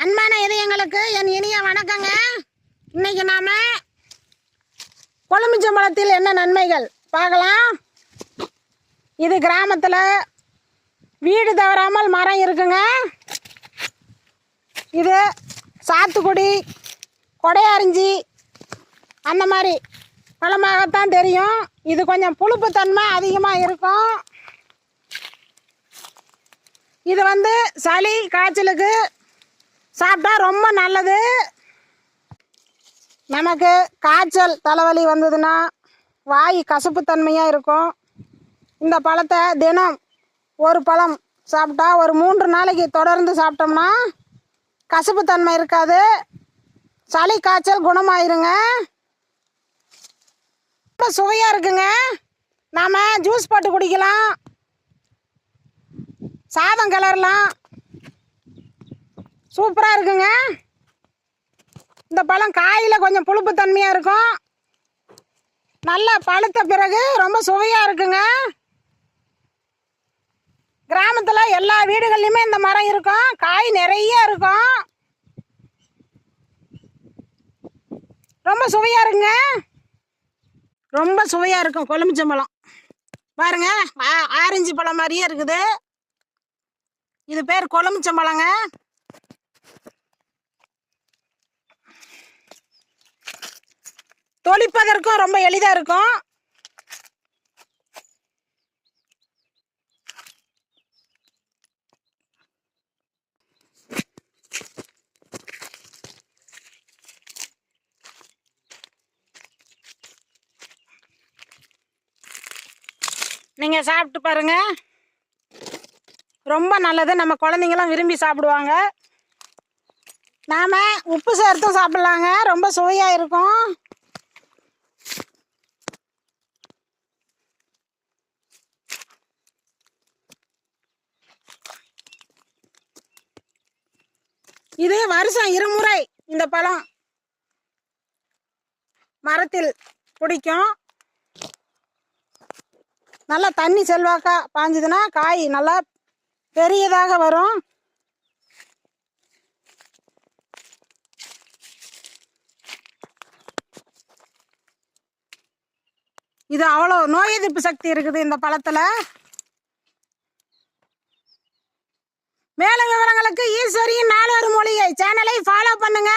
அன்பான இதயங்களுக்கு என் இனிய வணக்கங்க. இன்னைக்கு நாம கொழுமிச்சம்பழத்தில் என்ன நன்மைகள் பார்க்கலாம். இது கிராமத்தில் வீடு தவறாமல் மரம் இருக்குங்க. இது சாத்துக்குடி, கொடையாரிஞ்சி அந்த மாதிரி பழமாகத்தான் தெரியும். இது கொஞ்சம் புளிப்புத்தன்மை அதிகமாக இருக்கும். இது சளி காய்ச்சலுக்கு சாப்பிட்டா ரொம்ப நல்லது. நமக்கு காய்ச்சல் தலைவலி வந்ததுன்னா வாய் கசப்புத்தன்மையாக இருக்கும். இந்த பழத்தை தினம் ஒரு பழம் சாப்பிட்டா ஒரு 3 நாளைக்கு தொடர்ந்து சாப்பிட்டோம்னா கசப்புத்தன்மை இருக்காது. சளி காய்ச்சல் குணமாயிருங்க. ரொம்ப சுவையாக இருக்குங்க. நாம் ஜூஸ் போட்டு குடிக்கலாம், சாதம் கிளறலாம், சூப்பராக இருக்குங்க. இந்த பழம் காயில் கொஞ்சம் புளிப்புத்தன்மையாக இருக்கும். நல்லா பழுத்த பிறகு ரொம்ப சுவையாக இருக்குங்க. கிராமத்தில் எல்லா வீடுகள்லையுமே இந்த மரம் இருக்கும். காய் நிறைய இருக்கும். ரொம்ப சுவையாக இருக்குங்க. ரொம்ப சுவையாக இருக்கும் கொழுமிச்சம்பழம். பாருங்க, ஆரஞ்சு பழம் மாதிரியே இருக்குது. இது பேர் கொழுமிச்சம்பழங்க. தொளிப்பதற்கும் ரொம்ப எளிதாக இருக்கும். நீங்கள் சாப்பிட்டு பாருங்க, ரொம்ப நல்லது. நம்ம குழந்தைங்களாம் விரும்பி சாப்பிடுவாங்க. நாம் உப்பு சேர்த்தும் சாப்பிட்லாங்க, ரொம்ப சுவையாக இருக்கும். இது வருஷம் 2 முறை இந்த பழம் மரத்தில் பிடிக்கும். நல்லா தண்ணி செல்வாக்கா பாஞ்சதுன்னா காய் நல்லா பெரியதாக வரும். இது அவ்வளோ நோய் எதிர்ப்பு சக்தி இருக்குது இந்த பழத்தில். மேலும் விவரங்களுக்கு ஈஸ்வரியின் 4 ஒரு மூலிகை சேனலை ஃபாலோ பண்ணுங்க.